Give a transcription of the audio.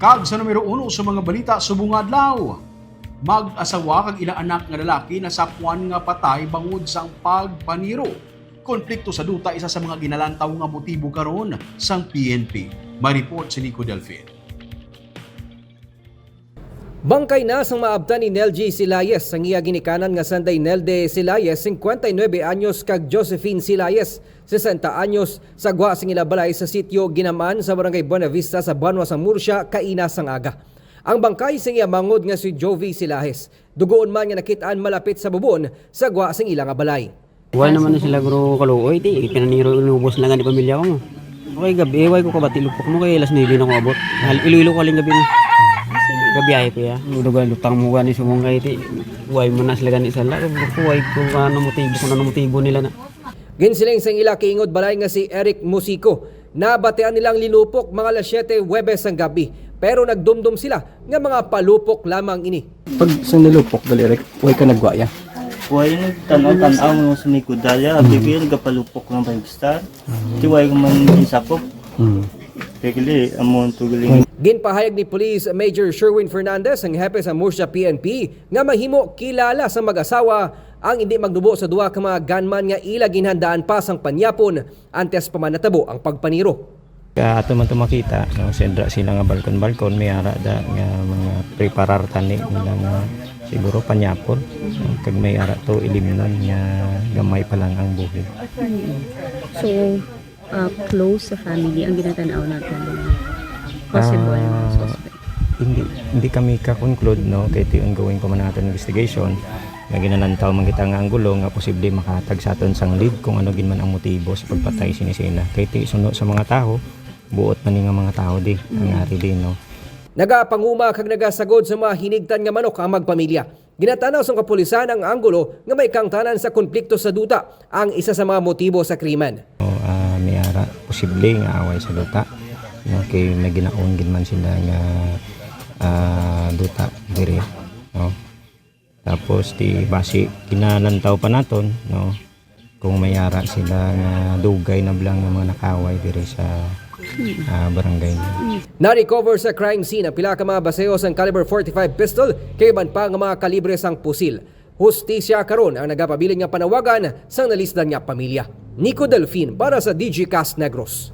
Kag sa numero 1 sa mga balita subong adlaw. Mag-asawa kag ilang anak nga lalaki nasapuan nga patay bangod sa pagpaniro. Konflikto sa duta isa sa mga ginalantaw nga motibo karon sang PNP. May report si Nico Delfin. Bangkay na sang maabtan ni Nelgy Silayes ang iya ginikanan nga sanday Nelde Silayes 59 anyos kag Josephine Silayes 60 anyos sa gwa sing ilabalay sa sitio Ginaman sa barangay Buena Vista sa Banwa sa Murcia kaina sang aga. Ang bangkay sing iya mangod nga si Jovi Silayes dugoon man nga nakitaan malapit sa bubon sa gwa sing ilang balay. Why naman na sila guro kaluoy ti pinaniro inubos lang ni pamilya ko. Okay gabi way ko kabati lupok mo kay alas 9 na ko abot. Iluilo ko aling gabi na. Gabiyahe ko ya. Dugan lutang mo gani sumong kay ti. Way mo na sila gani sala. Way ko ano motibo nila na. Ginsiling sang ila kiingod balay nga si Eric Musico. Nabatean nilang linupok mga alas 7 Huwebes ang gabi. Pero nagdumdum sila nga mga palupok lamang ini. Pag sang nilupok gali Eric, way ka nagwaya. Way nagtanaw mo sa may kudalya, bigyan nagapalupok ng 5 star. Tiway ko man isakop. Kaya amon to galing. Ginpahayag ni Police Major Sherwin Fernandez ang hepe sa Murcia PNP nga mahimo kilala sa mag-asawa ang hindi magdubo sa duwa ka mga gunman nga ila ginhandaan pa sang panyapon antes pa man natabo ang pagpaniro. Ato man makita no, sendra sila nga balkon may ara da nga mga preparar tani nila nga siguro panyapon no, kag may ara to ilimnon nga gamay pa lang ang buhid. So close sa family ang ginatanaw natin. Possible suspect. Hindi kami ka-conclude no kay ti ongoing pa man naton investigation nga ginanantaw man kita nga ang gulo nga posible makatag sa aton sang lead kung ano gin man ang motibo sa pagpatay sinisina kay ti suno sa mga tawo buot man ni nga mga tao di nangyari din no. Nagapanguma kag nagasagod sa mga hinigtan nga manok ang magpamilya. Ginatanaw sa kapulisan ang anggulo nga may kangtanan sa konflikto sa duta ang isa sa mga motibo sa krimen. May ara posible nga away sa duta no kay may ginaon gid man sila nga duta dire no. Tapos ti basi kinanantaw pa naton no kung may ara sila nga dugay na blang nga mga nakaway dire sa barangay. Na-recover sa crime scene ang pila ka mga baseos ang caliber 45 pistol kay ban pa nga mga kalibre sang pusil. Hustisya karon ang nagapabiling nga panawagan sang nalisdan nga pamilya. Nico Delfin para sa DG Cast Negros.